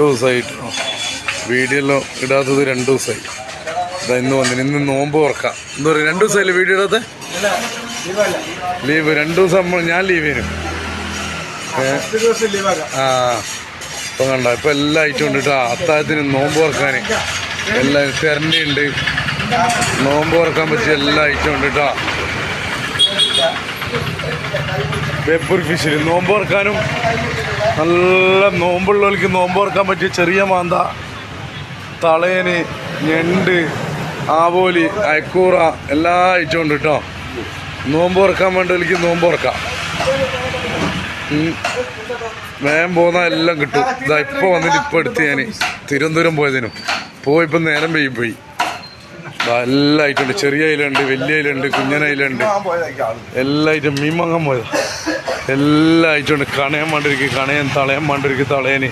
ദിവസമായിട്ട് വീഡിയോ ഇടാത്തത് 2 ദിവസമായി. ഇന്ന് വന്നിന്. ഇന്ന് നോമ്പ് തുറക്കാം. എന്താ പറയുക, 2 ദിവസമായില്ലേ വീഡിയോ ഇടാത്ത? ലീവ് 2 ദിവസം ഞാൻ ലീവിന്. ഇപ്പം കണ്ട ഇപ്പം എല്ലാ ഐറ്റം ഉണ്ട് കേട്ടോ. അത്താഴത്തിന് നോമ്പ് തുറക്കാൻ എല്ലാം കരണ്ടി ഉണ്ട്. നോമ്പ് തുറക്കാൻ പറ്റിയ എല്ലാ ഐറ്റം ഉണ്ട് കേട്ടോ. വേപ്പൂർ ഫിഷിൽ നോമ്പ് തുറക്കാനും നല്ല നോമ്പുള്ളവർക്ക് നോമ്പ് തുറക്കാൻ പറ്റിയ ചെറിയ മാന്ത, തളയന്, ഞണ്ട്, ആവോലി, അയക്കൂറ എല്ലാ ഐറ്റവും ഉണ്ട് കേട്ടോ. നോമ്പ് തുറക്കാൻ വേണ്ടവർക്ക് നോമ്പ് തുറക്കാം. വേഗം പോകുന്ന എല്ലാം കിട്ടും. ഇതാ ഇപ്പോൾ വന്നിട്ട് ഇപ്പോൾ എടുത്ത് ഞാൻ തിരുവനന്തപുരം പോയതിനും പോയിപ്പോൾ നേരം പോയി. എല്ലാ ഐറ്റം ഉണ്ട്. ചെറിയ അയിലുണ്ട്, വലിയ അയിലുണ്ട്, കുഞ്ഞൻ അയിലുണ്ട്, എല്ലാ ഐറ്റം. മീൻ വാങ്ങാൻ പോയതാ. എല്ലാ ഐറ്റം ഉണ്ട്. കണയാൻ വേണ്ടിരിക്കും കണയൻ, തളയാൻ വേണ്ടിരിക്കും തളയന്,